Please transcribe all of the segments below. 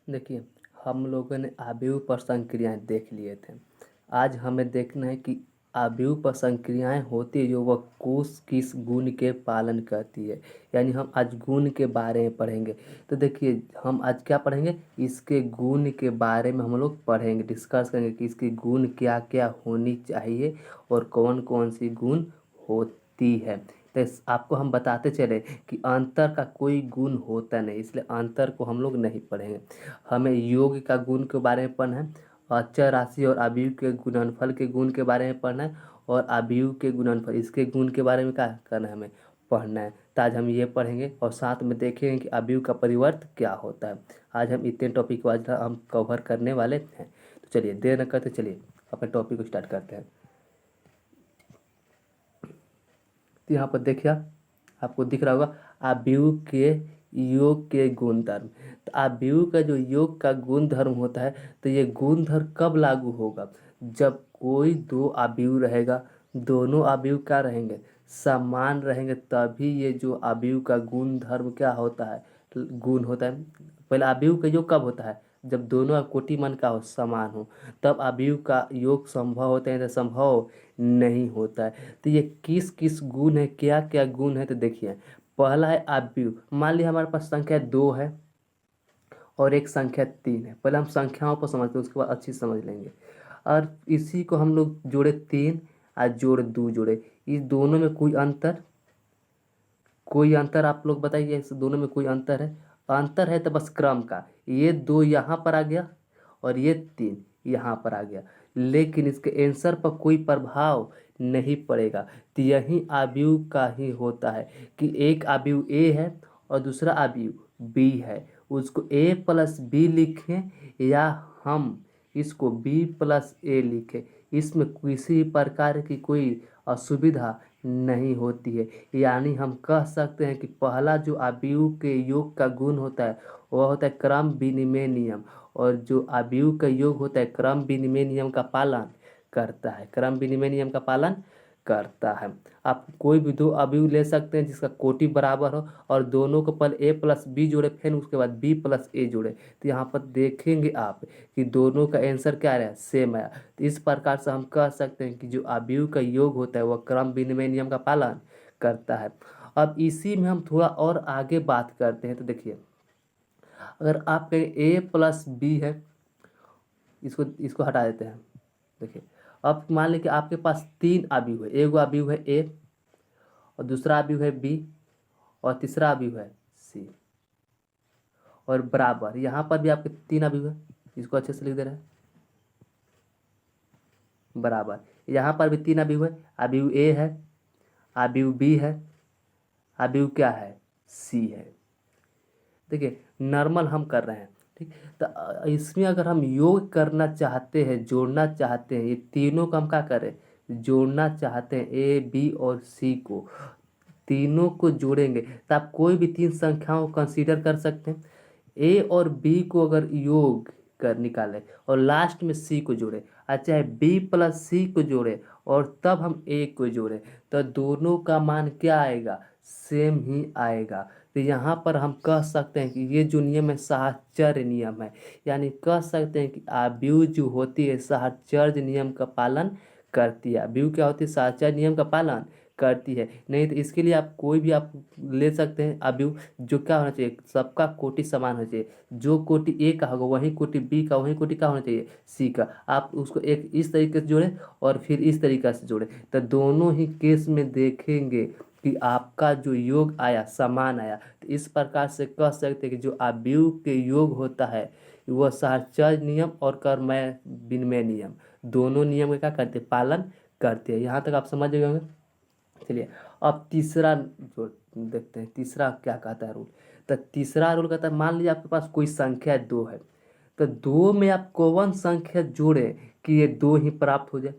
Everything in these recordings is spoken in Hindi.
देखिए, हम लोगों ने आव्यूह पर संक्रियाएँ देख लिए थे। आज हमें देखना है कि आव्यूह पर संक्रियाएँ होती है जो वह कोष किस गुण के पालन करती है। यानी हम आज गुण के बारे में पढ़ेंगे। तो देखिए, हम आज क्या पढ़ेंगे, इसके गुण के बारे में हम लोग पढ़ेंगे, डिस्कस करेंगे कि इसके गुण क्या क्या होनी चाहिए और कौन कौन सी गुण होती है। तो आपको हम बताते चले कि अंतर का कोई गुण होता नहीं, इसलिए अंतर को हम लोग नहीं पढ़ेंगे। हमें योग का गुण के बारे में पढ़ना है, अचर राशि और अवयव के गुणनफल के गुण के बारे में पढ़ना है, और अवयव के गुणनफल इसके गुण के बारे में क्या करना है, हमें पढ़ना है। तो आज हम ये पढ़ेंगे और साथ में देखेंगे कि अवयव का परिवर्त क्या होता है। आज हम इतने टॉपिक को आज हम कवर करने वाले हैं। तो चलिए देर न करते, चलिए अपने टॉपिक को स्टार्ट करते हैं। तो यहाँ पर देखिए, आपको दिख रहा होगा अवयव के योग के गुणधर्म। तो अवयव का जो योग का गुणधर्म होता है, तो ये गुणधर्म कब लागू होगा, जब कोई दो अवयव रहेगा, दोनों अवयव क्या रहेंगे, समान रहेंगे, तभी ये जो अवयव का गुणधर्म क्या होता है, गुण होता है। पहले अवयव का योग कब होता है, जब दोनों का कोटि मान का हो, समान हो, तब अवयव का योग संभव होता है, तो संभव नहीं होता है। तो ये किस किस गुण है, क्या क्या गुण है, तो देखिए पहला है अवयव। मान लिया हमारे पास संख्या 2 है और एक संख्या 3 है। पहले हम संख्याओं को समझते हैं, उसके बाद अच्छी समझ लेंगे। और इसी को हम लोग जोड़े 3 और जोड़ 2 जोड़े, इस दोनों में कोई अंतर आप लोग बताइए, इस दोनों में कोई अंतर है? अंतर है तो बस क्रम का, ये 2 यहाँ पर आ गया और ये 3 यहाँ पर आ गया, लेकिन इसके आंसर पर कोई प्रभाव नहीं पड़ेगा। तो यही अवयव का ही होता है कि एक अवयव ए है और दूसरा अवयव बी है, उसको ए प्लस बी लिखें या हम इसको बी प्लस ए लिखें, इसमें किसी प्रकार की कोई असुविधा नहीं होती है। यानी हम कह सकते हैं कि पहला जो अवयव के योग का गुण होता है वह होता है क्रम विनिमय नियम, और जो अवयव का योग होता है क्रम विनिमय नियम का पालन करता है, क्रम विनिमय नियम का पालन करता है। आप कोई भी दो अवयव ले सकते हैं जिसका कोटि बराबर हो और दोनों को पहले ए प्लस बी जोड़े, फिर उसके बाद बी प्लस ए जोड़े, तो यहाँ पर देखेंगे आप कि दोनों का आंसर क्या आया, सेम आया। तो इस प्रकार से हम कह सकते हैं कि जो अवयव का योग होता है वह क्रम विनिमय नियम का पालन करता है। अब इसी में हम थोड़ा और आगे बात करते हैं। तो देखिए, अगर आप कहें ए प्लस बी है, इसको इसको हटा देते हैं। देखिए, अब मान लें कि आपके पास 3 अवयव है, एक अवयव है ए और दूसरा अवयव है बी और तीसरा अवयव है सी, और बराबर यहाँ पर भी आपके 3 अवयव है, इसको अच्छे से लिख दे रहे हैं, बराबर यहाँ पर भी 3 अवयव है, अवयव ए है, अवयव बी है, अवयव क्या है, सी है। देखिए नॉर्मल हम कर रहे हैं, ठीक। तो इसमें अगर हम योग करना चाहते हैं, जोड़ना चाहते हैं, ये तीनों को हम क्या करें, जोड़ना चाहते हैं, ए बी और सी को, तीनों को जोड़ेंगे तो आप कोई भी 3 संख्याओं को कंसीडर कर सकते हैं। ए और बी को अगर योग कर निकालें और लास्ट में सी को जोड़े, अच्छा है बी प्लस सी को जोड़े और तब हम ए को जोड़े, तो दोनों का मान क्या आएगा, सेम ही आएगा। तो यहाँ पर हम कह सकते हैं कि ये जो नियम है साहचर्य नियम है, यानी कह सकते हैं कि अवयव जो होती है साहचर्य नियम का पालन करती है। अवयव क्या होती है, साहचर्य नियम का पालन करती है। नहीं तो इसके लिए आप कोई भी आप ले सकते हैं अवयव, जो क्या होना चाहिए, सबका कोटि समान होना चाहिए, जो कोटि ए का होगा वही कोटि बी का, वही कोटि का होना चाहिए सी का। आप उसको एक इस तरीके से जोड़ें और फिर इस तरीके से जोड़ें, तो दोनों ही केस में देखेंगे कि आपका जो योग आया समान आया। तो इस प्रकार से कह सकते हैं कि जो अवयव के योग होता है वह साहचर्य नियम और कर्मय विनिमय नियम, दोनों नियम का क्या करते हैं, पालन करते हैं। यहाँ तक आप समझ गए होंगे। चलिए अब तीसरा जो देखते हैं, तीसरा क्या कहता है रूल। तो तीसरा रूल कहता है, मान लीजिए आपके पास कोई संख्या 2 है, तो 2 में आप कौन संख्या जोड़े कि ये 2 ही प्राप्त हो जाए।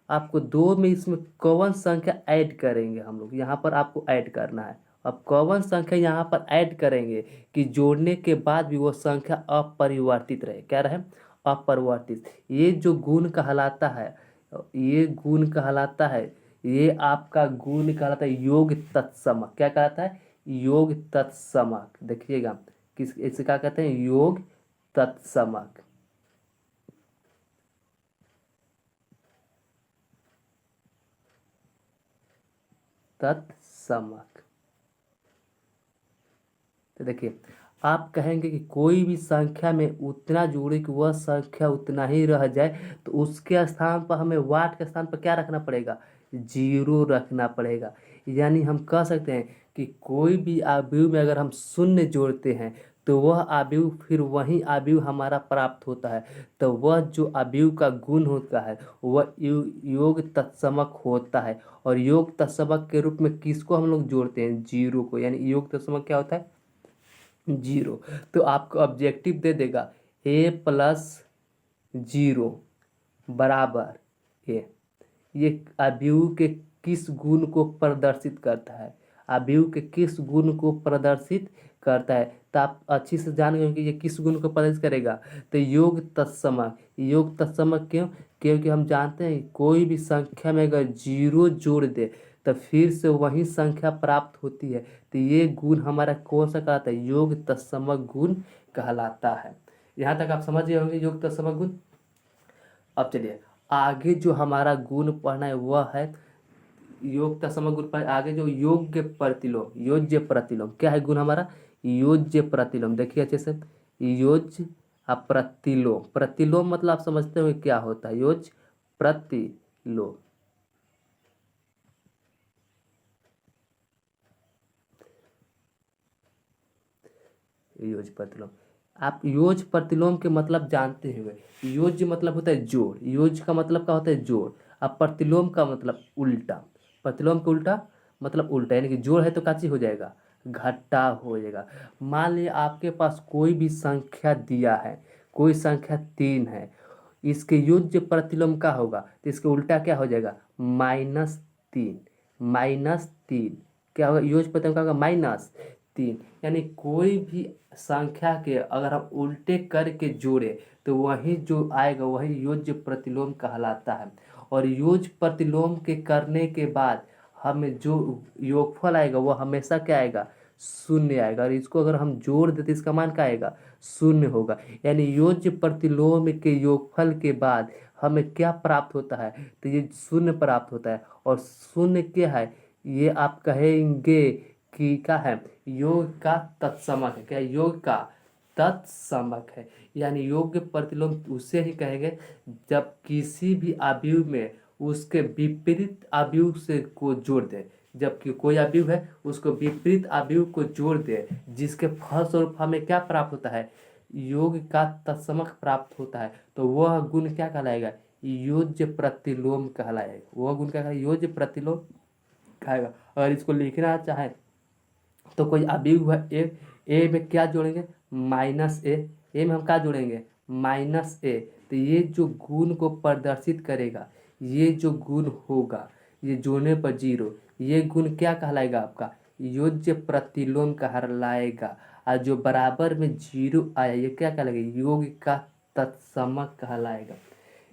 आपको 2 में इसमें कौन संख्या ऐड करेंगे, हम लोग यहाँ पर आपको ऐड करना है। अब कौन संख्या यहाँ पर ऐड करेंगे कि जोड़ने के बाद भी वो संख्या अपरिवर्तित रहे, क्या रहे, अपरिवर्तित। ये जो गुण कहलाता है, ये गुण कहलाता है, ये आपका गुण कहलाता है योग तत्समक। क्या कहलाता है, योग तत्समक। देखिएगा इसे क्या कहते हैं, योग तत्समक। तत्समक। तो देखिए, आप कहेंगे कि कोई भी संख्या में उतना जोड़े कि वह संख्या उतना ही रह जाए, तो उसके स्थान पर हमें वाट के स्थान पर क्या रखना पड़ेगा, 0 रखना पड़ेगा। यानी हम कह सकते हैं कि कोई भी आव्यूह में अगर हम शून्य जोड़ते हैं तो वह आव्यूह फिर वही आव्यूह हमारा प्राप्त होता है। तो वह जो आव्यूह का गुण होता है वह योग तत्समक होता है। और योग तत्समक के रूप में किसको हम लोग जोड़ते हैं, 0 को। यानी योग तत्समक क्या होता है, 0। तो आपको ऑब्जेक्टिव दे देगा a+0 बराबर ए। ये आव्यूह के किस गुण को प्रदर्शित करता है, आव्यूह के किस गुण को प्रदर्शित करता है। तो आप अच्छी से जान गए कि ये किस गुण को प्रदर्शित करेगा, तो योग तत्समक। योग तत्समक क्यों, क्योंकि हम जानते हैं कोई भी संख्या में अगर 0 जोड़ दे तो फिर से वही संख्या प्राप्त होती है। तो ये गुण हमारा कौन सा कहलाता है, योग तत्समक गुण कहलाता है। यहाँ तक आप समझ गए होंगे योग तत्समक गुण। अब चलिए आगे जो हमारा गुण पढ़ना है वह है योग तत्समक गुण पर आगे जो योग्य प्रतिलोम, योज्य प्रतिलोम। क्या है गुण हमारा, योज्य प्रतिलोम। देखिए अच्छे से, योज्य प्रतिलोम। प्रतिलोम मतलब आप समझते हो क्या होता है, योज्य प्रतिलोम। योज्य प्रतिलोम, आप योज्य प्रतिलोम के मतलब जानते हुए, योज्य मतलब होता है जोड़, योज्य का मतलब क्या होता है, जोड़। अब प्रतिलोम का मतलब उल्टा, प्रतिलोम का उल्टा मतलब उल्टा, यानी कि जोड़ है तो क्या चीज हो जाएगा, घटा हो जाएगा। मान लिया आपके पास कोई भी संख्या दिया है, कोई संख्या 3 है, इसके योज्य प्रतिलोम क्या होगा, तो इसके उल्टा क्या हो जाएगा, -3। -3 क्या होगा, योज्य प्रतिलोम क्या होगा, -3। यानी कोई भी संख्या के अगर हम उल्टे करके जोड़े तो वही जो आएगा वही योज्य प्रतिलोम कहलाता है। और योज्य प्रतिलोम के करने के बाद हमें जो योगफल आएगा वह हमेशा क्या आएगा, शून्य आएगा। और इसको अगर हम जोड़ देते इसका मान क्या आएगा, शून्य होगा। यानी योज्य प्रतिलोम के योगफल के बाद हमें क्या प्राप्त होता है, तो ये शून्य प्राप्त होता है। और शून्य क्या है, ये आप कहेंगे कि क्या है, योग का तत्समक है। क्या, योग का तत्समक है। यानी योग के प्रतिलोम उसे ही कहेंगे जब किसी भी आव्यूह में उसके विपरीत आव्यूह से को जोड़ दे। जबकि कोई आव्यूह है उसको विपरीत आव्यूह को जोड़ दे, जिसके फलस्वरूप हमें क्या प्राप्त होता है, योग का तत्समक प्राप्त होता है। तो वह गुण क्या कहलाएगा, योज्य प्रतिलोम कहलाएगा। वह गुण क्या कहलाएगा, योज्य प्रतिलोम कहेगा। अगर इसको लिखना चाहे तो कोई आव्यूह है ए में क्या जोड़ेंगे, -a। ए में हम क्या जोड़ेंगे, -a। तो ये जो गुण को प्रदर्शित करेगा, ये जो गुण होगा, ये जोड़ने पर 0, ये गुण क्या कहलाएगा आपका, योज्य प्रतिलोम कहलाएगा। और जो बराबर में 0 आया ये क्या कहलाएगा, योग का तत्समक कहलाएगा।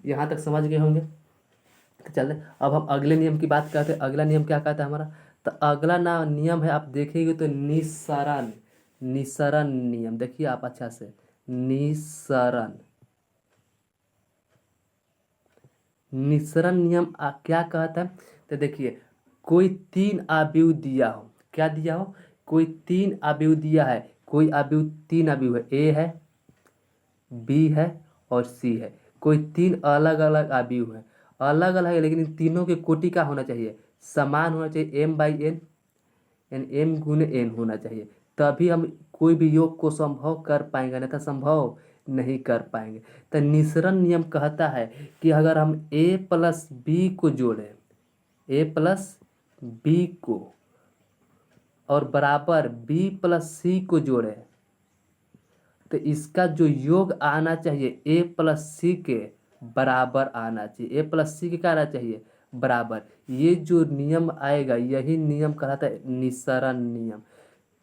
यहाँ तक समझ गए होंगे। तो चलते अब हम अगले नियम की बात करते हैं। अगला नियम क्या कहता है हमारा, तो अगला नियम है, आप देखेंगे तो निस्सरण। निस्सरण नियम देखिए आप अच्छा से, निस्सरण। निस्सरण नियम क्या कहता है, तो देखिए कोई 3 आव्यूह दिया हो, क्या दिया हो, कोई 3 आव्यूह दिया है, कोई आव्यूह 3 आव्यूह है, ए है, बी है और सी है। कोई 3 अलग अलग आव्यूह है, अलग अलग है, लेकिन इन तीनों के कोटि क्या होना चाहिए, समान होना चाहिए, m/n, यानी m×n होना चाहिए। तभी हम कोई भी योग को संभव कर पाएंगे, अन्यथा संभव नहीं कर पाएंगे। तो निस्सरण नियम कहता है कि अगर हम a+b को जोड़ें, a+b को और बराबर b+c को जोड़ें, तो इसका जो योग आना चाहिए a+c के बराबर आना चाहिए, a+c के क्या आना चाहिए, बराबर। ये जो नियम आएगा यही नियम कहलाता है निस्सरण नियम।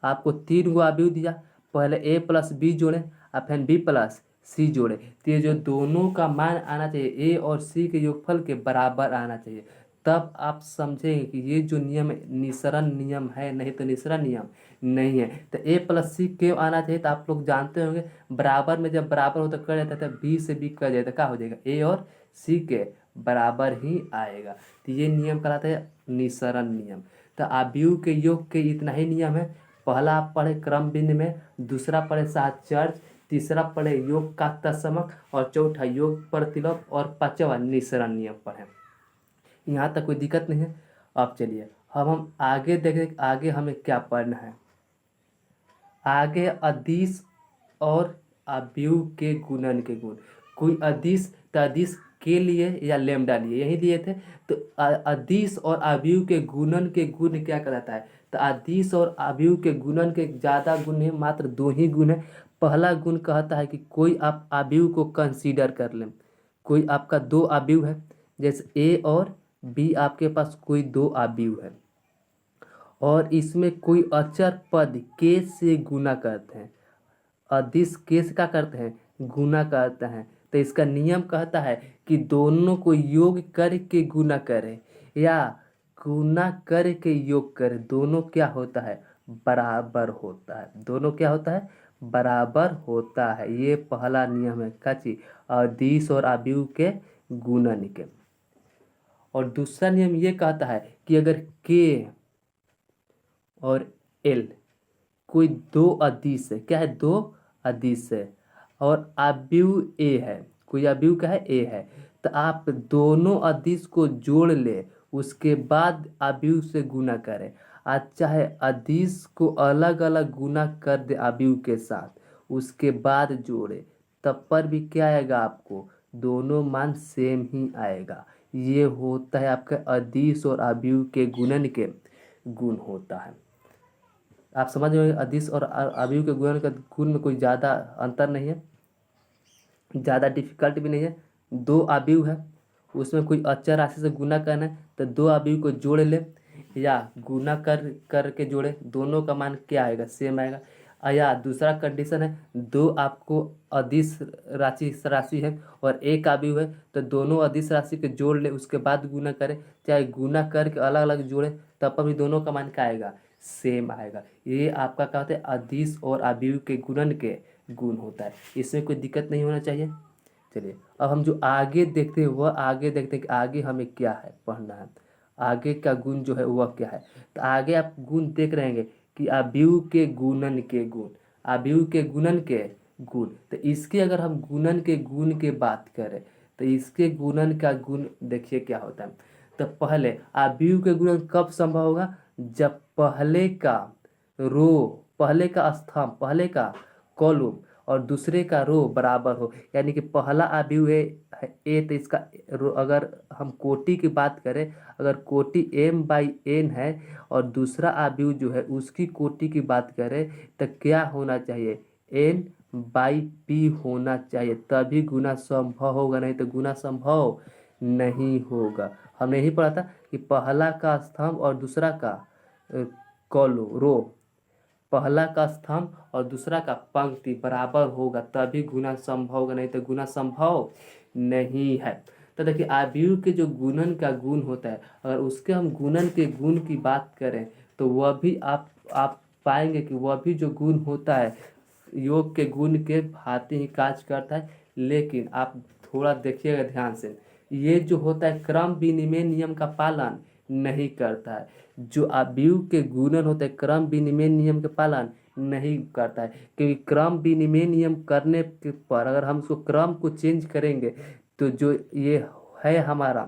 आपको 3 गो आव्यूह दिया, पहले a+b जोड़े और फिर b+c जोड़े, तो ये जो दोनों का मान आना चाहिए a और c के योगफल के बराबर आना चाहिए, तब आप समझेंगे कि ये जो नियम है निसरण नियम है, नहीं तो निसरण नियम नहीं है। तो ए प्लस सी क्यों आना चाहिए, तो आप लोग जानते होंगे बराबर में जब बराबर हो तो कर जाता है, बी से बी कर जाता है, क्या हो जाएगा ए और सी के बराबर ही आएगा। तो ये नियम कहलाता है निसरण नियम। तो आव्यूह के योग के इतना ही नियम है। पहला आप पढ़े क्रम भिन्न में, दूसरा पढ़े साहचर्य, तीसरा पढ़े योग का तत्समक, और चौथा योग प्रतिलोम, और पांचवा निसरण नियम पढ़े। यहाँ तक कोई दिक्कत नहीं है। अब चलिए हम आगे देखें, आगे हमें क्या पढ़ना है। आगे अदिश और आव्यूह के गुणन के गुण। कोई अदिश तो अदिश के लिए या लेमडा लिए यही दिए थे। तो अदिश और आव्यूह के गुणन के गुण क्या कहलाता है, तो अदिश और आव्यूह के गुणन के ज़्यादा गुण नहीं, मात्र दो ही गुण है। पहला गुण कहता है कि कोई आप आव्यूह को कंसीडर कर लें। कोई आपका दो आव्यूह है, जैसे ए और बी, आपके पास कोई दो आव्यूह है और इसमें कोई अचर पद के से गुना करते हैं। अदिश के से क्या करते हैं, गुना करते हैं। तो इसका नियम कहता है कि दोनों को योग करके गुना करें या गुना करके योग करें, दोनों क्या होता है, बराबर होता है। दोनों क्या होता है, बराबर होता है। ये पहला नियम है काची अदिश और आव्यूह के गुणन के। और दूसरा नियम ये कहता है कि अगर के और एल कोई दो अदिश है, क्या है, दो अदिश है, और आव्यूह ए है, कोई आव्यूह क्या है, ए है, तो आप दोनों अदिश को जोड़ ले, उसके बाद आव्यूह से गुना करें। आज चाहे अदिश को अलग अलग गुना कर दे आव्यूह के साथ, उसके बाद जोड़े, तब पर भी क्या आएगा, आपको दोनों मान सेम ही आएगा। ये होता है आपका अदिश और आव्यूह के गुणन के गुण होता है। आप समझ रहे हो, अदिश और आव्यूह के गुणन का गुण में कोई ज़्यादा अंतर नहीं है, ज़्यादा डिफिकल्ट भी नहीं है। दो आव्यूह है, उसमें कोई अचर राशि से गुना करना है, तो दो आव्यूह को जोड़ ले या गुना करके जोड़े, दोनों का मान क्या आएगा, सेम आएगा। या दूसरा कंडीशन है, दो आपको अदिश राशि है और एक आव्यूह है, तो दोनों अदिश राशि के जोड़ ले, उसके बाद गुना करें, चाहे गुना करके अलग अलग जोड़े, तब पर भी दोनों का मान क्या आएगा, सेम आएगा। ये आपका क्या होता है, अदिश और आव्यूह के गुणन के गुण होता है। इसमें कोई दिक्कत नहीं होना चाहिए। चलिए अब हम जो आगे देखते हैं वह आगे देखते हैं कि आगे हमें क्या है पढ़ना है, आगे का गुण जो है वह क्या है। तो आगे आप गुण देख रहे हैं कि आव्यूह के गुणन के गुण, आव्यूह के गुणन के गुण। तो इसके अगर हम गुणन के गुण के बात करें तो इसके गुणन का गुण देखिए क्या होता है। तो पहले आव्यूह के गुणन कब संभव होगा, जब पहले का रो, पहले का स्तंभ, पहले का कॉलम और दूसरे का रो बराबर हो। यानी कि पहला आव्यूह है ए, तो इसका अगर हम कोटि की बात करें, अगर कोटि m/n है और दूसरा आव्यूह जो है उसकी कोटि की बात करें, तो क्या होना चाहिए, n/p होना चाहिए, तभी गुना संभव होगा, नहीं तो गुना संभव नहीं होगा। हमने यही पढ़ा था कि पहला का स्तंभ और दूसरा का कॉलम रो, पहला का स्तंभ और दूसरा का पंक्ति बराबर होगा तभी गुना संभव होगा, नहीं तो गुना संभव नहीं है। तो देखिए आव्यूह के जो गुणन का गुण होता है, अगर उसके हम गुणन के गुण की बात करें तो वह भी आप पाएंगे कि वह भी जो गुण होता है योग के गुण के भांति ही कार्य करता है। लेकिन आप थोड़ा देखिएगा ध्यान से, ये जो होता है क्रम विनिमय नियम का पालन नहीं करता है। जो आव्यूह के गुणन होते हैं क्रम विनिमय नियम के पालन नहीं करता है, क्योंकि क्रम विनिमय नियम करने के पर अगर हम उसको क्रम को चेंज करेंगे तो जो ये है हमारा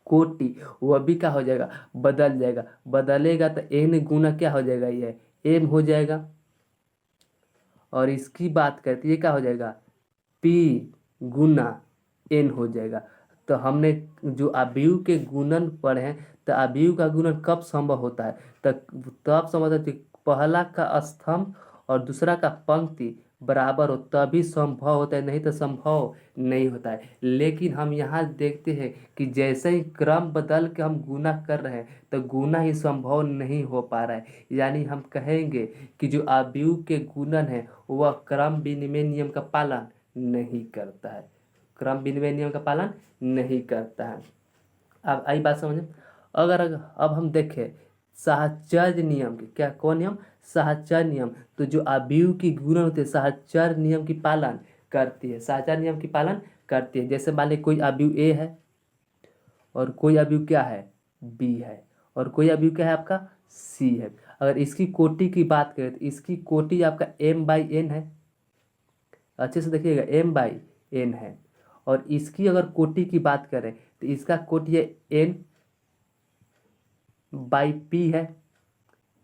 कोटि वह भी क्या हो जाएगा, बदल जाएगा। बदलेगा तो n गुना क्या हो जाएगा, ये m हो जाएगा। और इसकी बात करते ये क्या हो जाएगा, p गुना n हो जाएगा। तो हमने जो आव्यूह के गुणन पढ़े हैं, तो आव्यूह का गुणन कब संभव होता है, तब संभव होता है कि पहला का स्तंभ और दूसरा का पंक्ति बराबर हो तभी संभव होता है, नहीं तो संभव नहीं होता है। लेकिन हम यहाँ देखते हैं कि जैसे ही क्रम बदल के हम गुना कर रहे हैं तो गुना ही संभव नहीं हो पा रहा है। यानी हम कहेंगे कि जो आव्यूह के गुणन है वह क्रम विनिमय नियम का पालन नहीं करता है, क्रम विनिमय नियम का पालन नहीं करता है। अब आई बात समझे। अगर अब हम देखें साहचर्य नियम के, क्या कौन नियम, साहचर्य नियम, तो जो अवयव की गुणन होते हैं साहचर्य नियम की पालन करती है, साहचर्य नियम की पालन करती है। जैसे मान लीजिए कोई अवयव ए है और कोई अवयव क्या है, बी है, और कोई अवयव क्या है आपका, सी है। अगर इसकी कोटि की बात करें तो इसकी कोटि आपका m/n है, अच्छे से देखिएगा m/n है। और इसकी अगर कोटि की बात करें तो इसका कोटि है n/p है,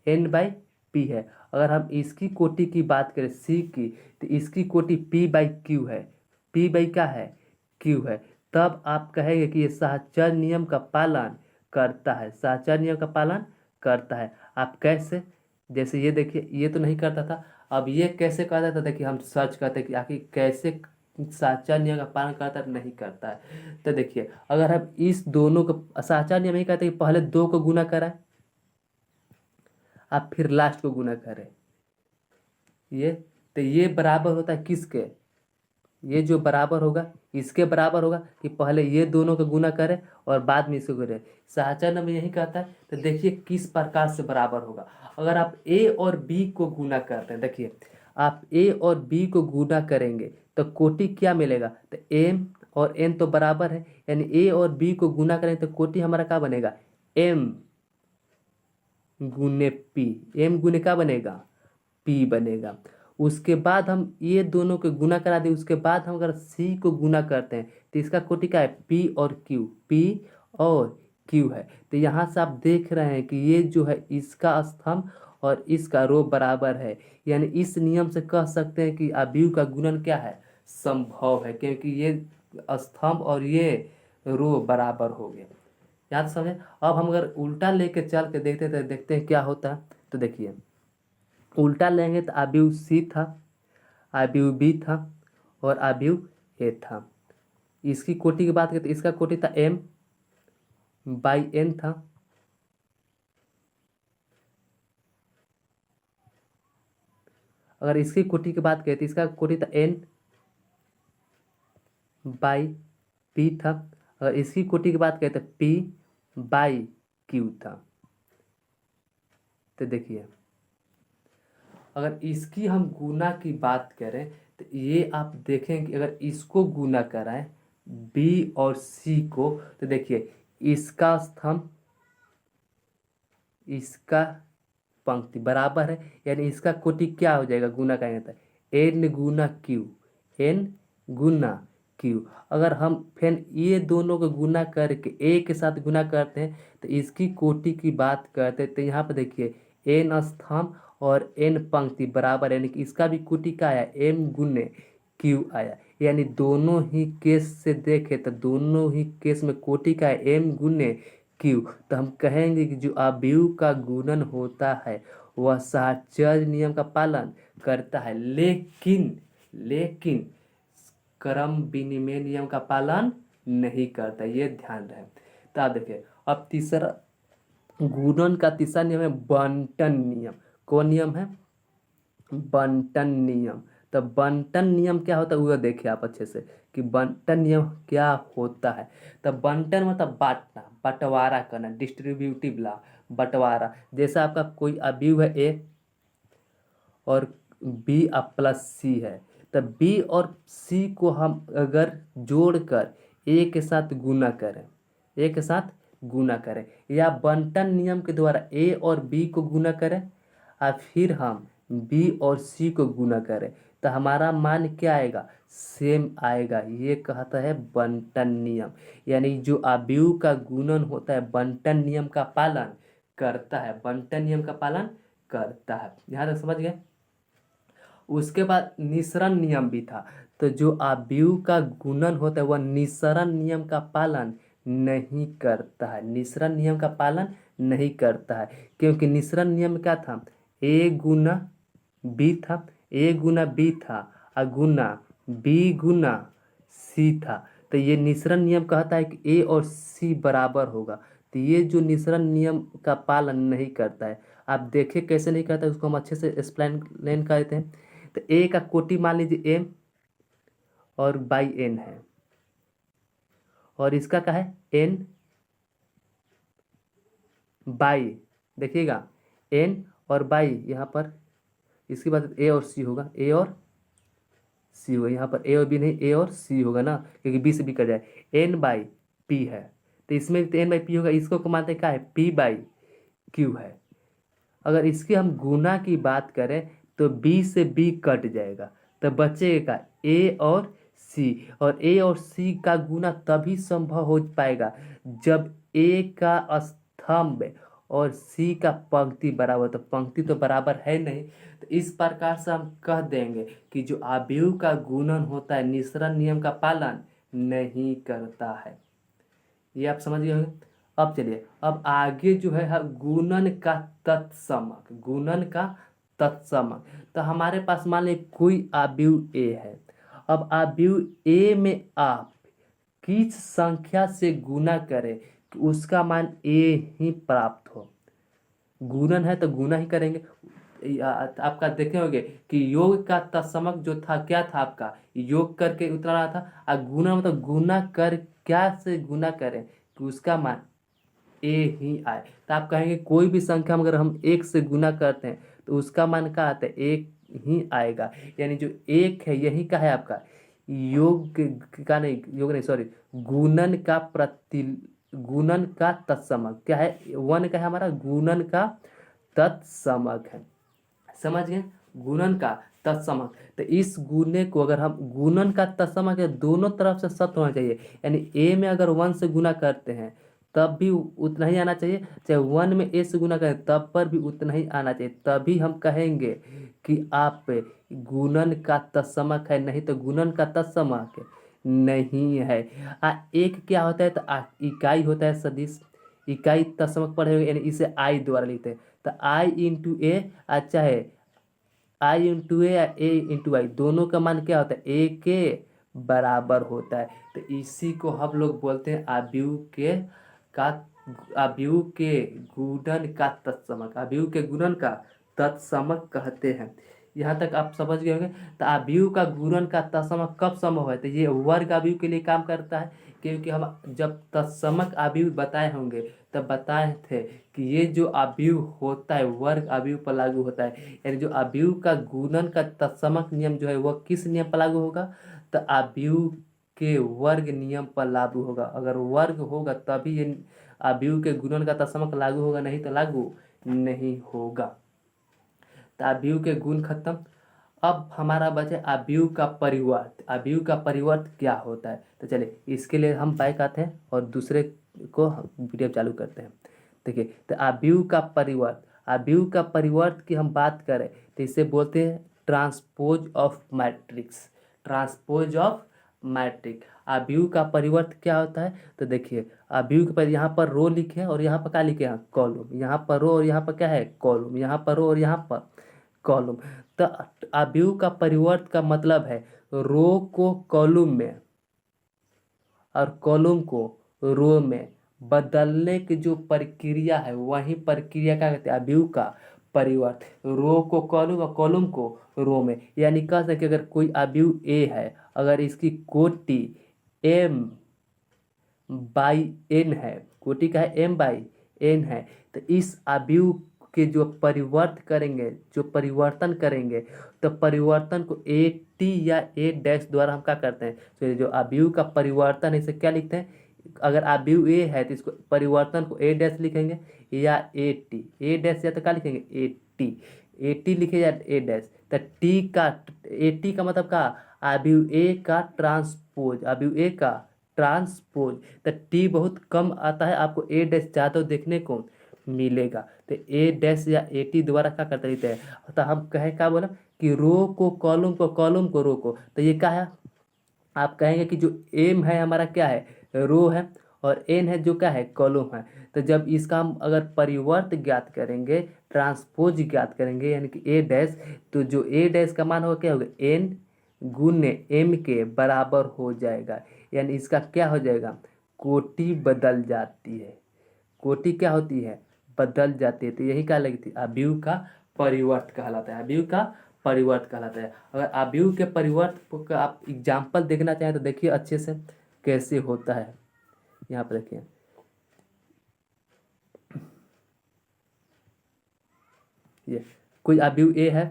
n/p है। अगर हम इसकी कोटि की बात करें सी की, तो इसकी कोटि p/q है, p/ क्या है, q है। तब आप कहेंगे कि ये साहचर्य नियम का पालन करता है, साहचर्य नियम का पालन करता है। आप कैसे, जैसे ये देखिए ये तो नहीं करता था, अब ये कैसे करता था, देखिए हम सर्च करते हैं कि आखिर कैसे साहचर्य नियम का पालन करता है नहीं करता है। तो देखिए अगर हम इस दोनों को, साहचर्य नियम यही कहते हैं कि पहले दो को गुना कराए आप फिर लास्ट को गुना करें, ये तो ये बराबर होता है किसके, ये जो बराबर होगा इसके बराबर होगा कि पहले ये दोनों को गुना करें और बाद में इसको करें। साहचर्य नियम यही कहता है। तो देखिए किस प्रकार से बराबर होगा। अगर आप ए और बी को गुना करते हैं, देखिए आप ए और बी को गुना करेंगे तो कोटि क्या मिलेगा, तो एम और एन तो बराबर है, यानी ए और बी को गुना करेंगे तो कोटि हमारा क्या बनेगा, एम गुने पी, एम गुने क्या बनेगा, पी बनेगा। उसके बाद हम ये दोनों को गुना करा दें, उसके बाद हम अगर सी को गुना करते हैं तो इसका कोटि क्या है, पी और क्यू, पी और क्यू है। तो यहाँ से आप देख रहे हैं कि ये जो है इसका स्तंभ और इसका रो बराबर है, यानी इस नियम से कह सकते हैं कि अवयव का गुणन क्या है, संभव है, क्योंकि ये स्तंभ और ये रो बराबर हो गए। याद समझे। अब हम अगर उल्टा लेके चल के देखते हैं तो देखते हैं क्या होता है। तो देखिए उल्टा लेंगे तो अवयव सी था, अवयव बी था और अवयव ए था। इसकी कोटि की बात करें तो इसका कोटि था m/n था, अगर इसकी कोटि की बात करें तो इसका कोटि था n/p था, अगर इसकी कोटि की बात करें तो p/q था। तो देखिए अगर इसकी हम गुना की बात करें तो ये आप देखें कि अगर इसको गुना कराएं बी और सी को, तो देखिए इसका स्तंभ इसका पंक्ति बराबर है, यानी इसका कोटि क्या हो जाएगा गुना करेंगे तो n गुना क्यू, n गुना क्यू। अगर हम फिर ये दोनों को गुना करके ए के साथ गुना करते हैं तो इसकी कोटि की बात करते हैं तो यहाँ पर देखिए n स्तंभ और n पंक्ति बराबर, यानी कि इसका भी कोटि क्या आया, m गुने क्यू आया। यानी दोनों ही केस से देखें तो दोनों ही केस में कोटि का है m गुने क्यू। तो हम कहेंगे कि जो अवयव का गुणन होता है वह साहचर्य नियम का पालन करता है, लेकिन लेकिन क्रम विनिमय नियम का पालन नहीं करता, ये ध्यान रहे। तो आप देखिए अब तीसरा गुणन का तीसरा नियम है बंटन नियम। कौन नियम है, बंटन नियम। तो बंटन नियम क्या होता है वो देखिए आप अच्छे से कि बंटन नियम क्या होता है। तो बंटन मतलब बांटना, बंटवारा करना, डिस्ट्रीब्यूटिव लॉ, बंटवारा। जैसे आपका कोई अवयव है ए और बी प्लस सी है, तो बी और सी को हम अगर जोड़कर ए के साथ गुना करें, ए के साथ गुना करें, या बंटन नियम के द्वारा ए और बी को गुना करें और फिर हम बी और सी को गुना करें, तो हमारा मान क्या आएगा, सेम आएगा। ये कहता है बंटन नियम। यानी जो अवयव का गुणन होता है बंटन नियम का पालन करता है, बंटन नियम का पालन करता है। यहाँ तक समझ गए। उसके बाद निसरण नियम भी था। तो जो अवयव का गुणन होता है वह निसरण नियम का पालन नहीं करता है, निसरण नियम का पालन नहीं करता है, क्योंकि निसरण नियम क्या था, ए गुना बी था, ए गुना बी था और गुना बी गुना सी था। तो ये निसरण नियम कहता है कि ए और सी बराबर होगा। तो ये जो निसरण नियम का पालन नहीं करता है, आप देखें कैसे नहीं करता है, उसको हम अच्छे से एक्सप्लेन कर देते हैं। तो ए का कोटि मान लीजिए m और बाई n है, और इसका क्या है n बाई, देखिएगा एन और बाई यहाँ पर, इसके बाद ए और सी होगा, ए और सी होगा, यहाँ पर ए और बी नहीं, ए और सी होगा ना, क्योंकि बी से बी कर जाए, एन बाई पी है, तो इसमें तो एन बाई पी होगा, इसको मानते हैं क्या है, पी बाई क्यू है। अगर इसकी हम गुना की बात करें तो बी से बी कट जाएगा, तो बचेगा ए और सी, और ए और सी का गुना तभी संभव हो पाएगा जब ए का स्तंभ और सी का पंक्ति बराबर, तो पंक्ति तो बराबर है नहीं, तो इस प्रकार से हम कह देंगे कि जो अवयव का गुणन होता है निःसरण नियम का पालन नहीं करता है। ये आप समझ गए होंगे। अब चलिए, अब आगे जो है गुणन का तत्समक, गुणन का तत्समक, तो हमारे पास मान लीजिए कोई अवयव ए है, अब अवयव ए में आप किस संख्या से गुना करें कि उसका मान ए ही प्राप्त हो, गुणन है तो गुना ही करेंगे। आपका देखे होंगे कि योग का तत्समक जो था क्या था, आपका योग करके उतरा रहा था, और गुना मतलब गुना कर, क्या से गुना करें कि उसका मान ए ही आए। तो आप कहेंगे कोई भी संख्या में अगर हम एक से गुना करते हैं तो उसका मान क्या आता है, एक ही आएगा, यानी जो एक है यही का है आपका योग का नहीं, योग नहीं सॉरी, गुणन का गुणन का तत्समक क्या है, वन का है हमारा गुणन का तत्समक है, समझ गए, गुणन का तत्समक। तो इस गुणे को अगर हम गुणन का तत्समक है दोनों तरफ से सत्य होना चाहिए, यानी ए में अगर वन से गुना करते हैं तब भी उतना ही आना चाहिए, चाहे वन में ए से गुना करें तब पर भी उतना ही आना चाहिए, तभी हम कहेंगे कि आप गुणन का तत्समक है, नहीं तो गुणन का तत्समक नहीं है। एक क्या होता है, तो इकाई होता है सदिश, इकाई तत्समक पढ़े हुए, यानी इसे आई द्वारा लिखते हैं, तो आई इंटू ए, अच्छा है आई इंटू ए या ए इंटू आई, दोनों का मान क्या होता है, ए के बराबर होता है। तो इसी को हम लोग बोलते हैं अवयव के का, अवयव के गुणन का तत्समक, अवयव के गुणन का तत्समक कहते हैं। यहाँ तक आप समझ गए होंगे। तो अवयव का गुणन का तत्समक कब संभव है, तो ये वर्ग अवयव के लिए काम करता है, क्योंकि हम जब तत्समक अवयव बताए होंगे तब बताए थे कि ये जो अवयव होता है वर्ग अवयव पर लागू होता है, यानी जो अवयव का गुणन का तत्समक नियम जो है वह किस नियम पर लागू होगा, तो अवयव के वर्ग नियम पर लागू होगा, अगर वर्ग होगा तभी ये अवयव के गुणन का तत्समक लागू होगा, नहीं तो लागू नहीं होगा। तो अवयव के गुण खत्म। अब हमारा बचे अवयव का परिवर्त, अवयव का परिवर्त क्या होता है, तो चलिए इसके लिए हम बैक आते हैं और दूसरे को वीडियो चालू करते हैं। देखिए, तो अवयव का परिवर्त, अवयव का परिवर्त की हम बात करें तो इसे बोलते हैं transpose of matrix, transpose of matrix. अवयव का परिवर्त क्या होता है, तो देखिए अवयव के पर यहाँ पर रो लिखे हैं और यहाँ पर क्या लिखे हैं, कॉलम, यहाँ पर रो और यहाँ पर क्या है कॉलम, यहाँ पर रो और यहाँ पर कॉलम। तो अवयव का परिवर्त का मतलब है रो को कॉलम में और कॉलम को रो में बदलने की जो प्रक्रिया है वही प्रक्रिया क्या कहते हैं, अवयव का परिवर्त। रो को कॉलम और कॉलम को रो में, यानी कह सके अगर कोई अवयव ए है, अगर इसकी कोटि एम बाई एन है, कोटि का है एम बाई एन है, तो इस अवयव के जो परिवर्त करेंगे, जो परिवर्तन करेंगे, तो परिवर्तन को ए टी या ए डैश द्वारा हम क्या करते हैं, तो जो अवयव का परिवर्तन है इसे क्या लिखते हैं, अगर अवयव ए है तो इसको परिवर्तन को ए डैश लिखेंगे या ए टी, ए डैश या तो क्या लिखेंगे ए टी लिखे या ए डैश, तो टी का ए टी का मतलब का अवयव ए का ट्रांसपोज, अवयव ए का ट्रांसपोज, तो टी बहुत कम आता है, आपको ए डैश ज़्यादा देखने को मिलेगा, तो ए डैश या ए टी द्वारा क्या करते रहते हैं। तो हम कहें क्या बोला कि रो को कॉलम को, कॉलम को रो को, तो ये क्या है, आप कहेंगे कि जो एम है हमारा क्या है रो है और एन है जो क्या है कॉलम है। तो जब इसका हम अगर परिवर्त ज्ञात करेंगे, ट्रांसपोज ज्ञात करेंगे, यानी कि ए डैश, तो जो ए डैश का मान होगा क्या होगा, एन गुने एम के बराबर हो जाएगा, यानी इसका क्या हो जाएगा, कोटि बदल जाती है, कोटि क्या होती है बदल जाती है। तो यही क्या लगती है अवयव का परिवर्त कहलाता है, अवयव का परिवर्त कहलाता है। अगर अवयव के परिवर्त का आप एग्जाम्पल देखना चाहें तो देखिए अच्छे से कैसे होता है, यहाँ पर देखिए ये कोई अवयव ए है,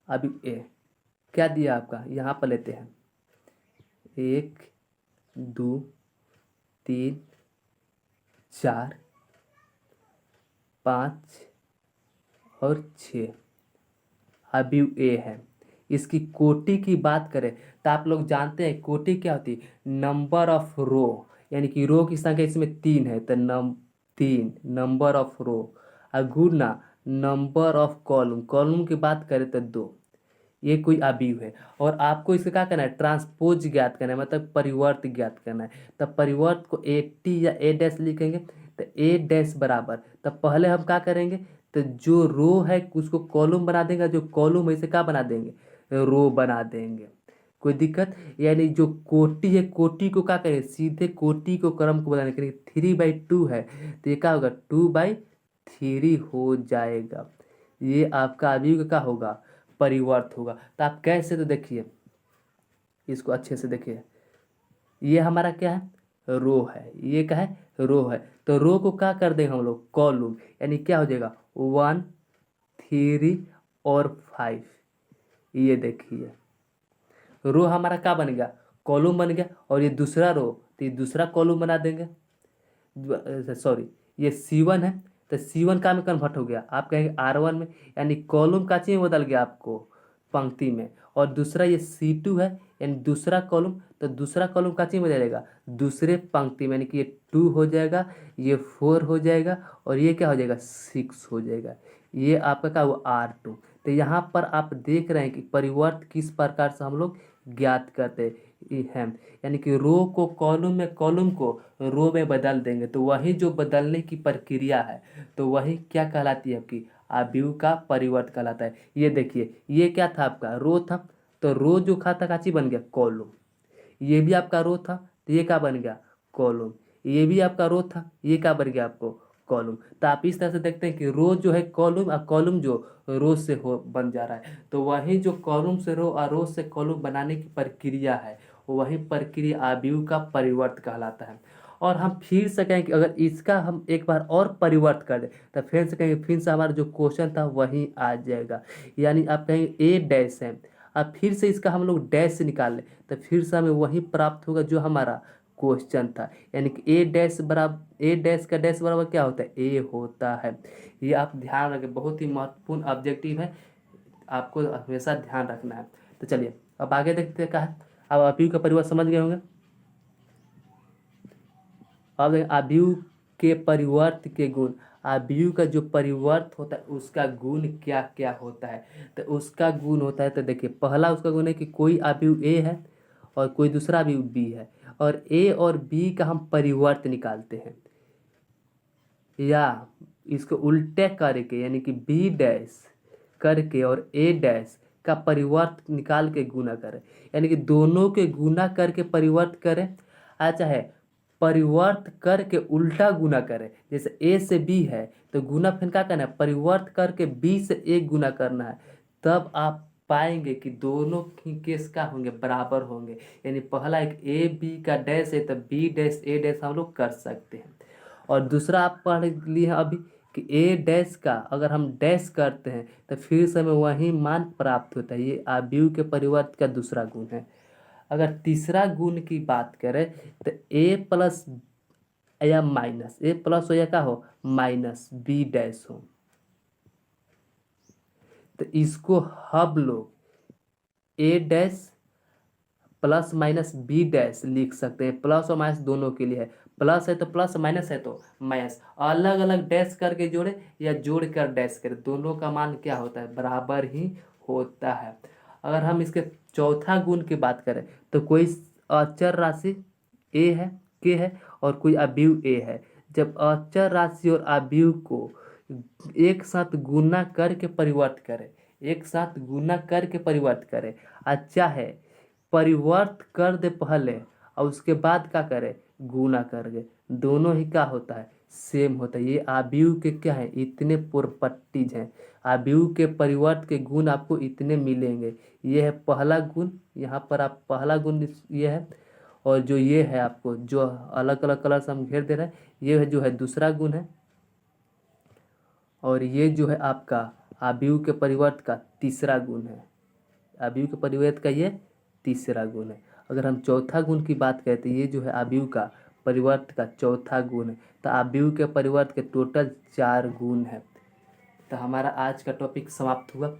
अवयव ए क्या दिया आपका, यहाँ पर लेते हैं 1 2 3 4 5 और 6 अवयव ए है। इसकी कोटि की बात करें तो आप लोग जानते हैं कोटि क्या होती है, नंबर ऑफ रो, यानी कि रो की संख्या इसमें 3 है तो 3 नंबर ऑफ रो, और गुना नंबर ऑफ कॉलम, कॉलम की बात करें तो 2। ये कोई अवयव है और आपको इसका क्या करना है, ट्रांसपोज ज्ञात करना है, मतलब परिवर्त ज्ञात करना है। तब परिवर्त को ए टी या ए डैश लिखेंगे तो ए डैश बराबर, तब पहले हम क्या करेंगे, तो जो रो है उसको कॉलम बना देंगे, जो कॉलम है इसे क्या बना देंगे, रो बना देंगे। कोई दिक्कत, यानी जो कोटि है कोटि को क्या करें, सीधे कोटि को क्रम को बनाने के लिए 3/2 है तो ये क्या होगा 2/3 हो जाएगा। ये आपका अवयव का क्या होगा, परिवर्त होगा। तो आप कैसे, तो देखिए इसको अच्छे से देखिए, ये हमारा क्या है, रो है, ये क्या है, रो है। तो रो को क्या कर देंगे हम लोग, कॉलम, यानी क्या हो जाएगा 1 3 और 5। ये देखिए रो हमारा क्या बन गया, कॉलम बन गया, और ये दूसरा रो तो ये दूसरा कॉलम बना देंगे, सॉरी ये C1 है तो C1 का में कन्वर्ट हो गया, आप कहेंगे R1 में, यानी कॉलम का चीज बदल गया आपको पंक्ति में। और दूसरा ये C2 है, यानी दूसरा कॉलम, तो दूसरा कॉलम का चीज बदलेगा दूसरे पंक्ति में, यानी कि ये 2 हो जाएगा, ये 4 हो जाएगा, और ये क्या हो जाएगा 6 हो जाएगा। ये आपका क्या हुआ R2। तो यहाँ पर आप देख रहे हैं कि परिवर्त किस प्रकार से हम लोग ज्ञात करते हैं, यानी कि रो को कॉलम में, कॉलम को रो में बदल देंगे, तो वही जो बदलने की प्रक्रिया है तो वही क्या कहलाती है, आपकी अवयव का परिवर्त कहलाता है। ये देखिए ये क्या था, आपका रो था, तो रो जो खाता काची बन गया कॉलम, ये भी आपका रो था तो ये क्या बन गया कॉलम, ये भी आपका रो था, ये क्या बन गया आपको कॉलम। तो आप इस तरह से देखते हैं कि रो जो है कॉलम, और कॉलम जो रो से हो बन जा रहा है, तो वही जो कॉलम से रो और रो से कॉलम बनाने की प्रक्रिया है वही प्रक्रिया अवयव का परिवर्त कहलाता है। और हम फिर से कहें कि अगर इसका हम एक बार और परिवर्त कर दें तो फिर से कहेंगे, फिर से हमारा जो क्वेश्चन था वही आ जाएगा, यानी आप कहेंगे ए डैश है, अब फिर से इसका हम लोग डैश से निकाल लें तो फिर से हमें वही प्राप्त होगा जो हमारा क्वेश्चन था, यानी कि ए डैश बराबर, ए डैश का डैश बराबर क्या होता है, ए होता है। ये आप ध्यान रखें, बहुत ही महत्वपूर्ण ऑब्जेक्टिव है, आपको हमेशा ध्यान रखना है। तो चलिए अब आगे देखते हैं क्या है। अब अवयव का परिवर्त समझ गए होंगे। अब अवयव के परिवर्त के गुण, अवयव का जो परिवर्त होता है उसका गुण क्या क्या होता है, तो उसका गुण होता है, तो देखिए पहला उसका गुण है कि कोई अवयव ए है और कोई दूसरा अवयव बी है, और ए और बी का हम परिवर्त निकालते हैं, या इसको उल्टे करके, यानी कि बी डैश करके और ए डैश का परिवर्त निकाल के गुना करें, यानी कि दोनों के गुना करके परिवर्त करें। अच्छा है, परिवर्त करके उल्टा गुना करें, जैसे ए से बी है तो गुना फिर क्या करना है, परिवर्त करके बी से ए गुना करना है, तब आप पाएंगे कि दोनों की केस क्या होंगे, बराबर होंगे। यानी पहला एक ए बी का डैश है तो बी डैश ए डैश हम लोग कर सकते हैं। और दूसरा आप पढ़ लिए हैं अभी कि ए डैश का अगर हम डैश करते हैं तो फिर से हमें वही मान प्राप्त होता है, ये अवयव के परिवर्त का दूसरा गुण है। अगर तीसरा गुण की बात करें तो ए प्लस या माइनस, ए प्लस हो या क्या हो माइनस बी डैश हो, तो इसको हम लोग A dash plus minus B dash लिख सकते हैं। प्लस और माइनस दोनों के लिए है, प्लस है तो प्लस, माइनस है तो माइनस, अलग अलग डैश करके जोड़े या जोड़ कर डैश करें, दोनों का मान क्या होता है, बराबर ही होता है। अगर हम इसके चौथा गुण की बात करें तो कोई अचर राशि ए है, के है, और कोई अवयव ए है, जब अचर राशि और अवयव को एक साथ गुना करके परिवर्त करें, एक साथ गुना करके परिवर्त करें, अच्छा है परिवर्त कर दे पहले और उसके बाद क्या करे, गुना कर दे, दोनों ही क्या होता है, सेम होता है। ये अवयव के क्या है, इतने प्रॉपर्टीज हैं, अवयव के परिवर्त के गुण आपको इतने मिलेंगे। ये है पहला गुण, यहाँ पर आप पहला गुण ये है, और जो ये है आपको जो अलग अलग कलर से हम घेर दे रहे हैं ये है जो है दूसरा गुण है। और ये जो है आपका आव्यूह के परिवर्त का तीसरा गुण है। आव्यूह के परिवर्त का ये तीसरा गुण है। अगर हम चौथा गुण की बात करें तो ये जो है आव्यूह का परिवर्त का चौथा गुण है। तो आव्यूह के परिवर्त के टोटल 4 गुण है। तो हमारा आज का टॉपिक समाप्त हुआ।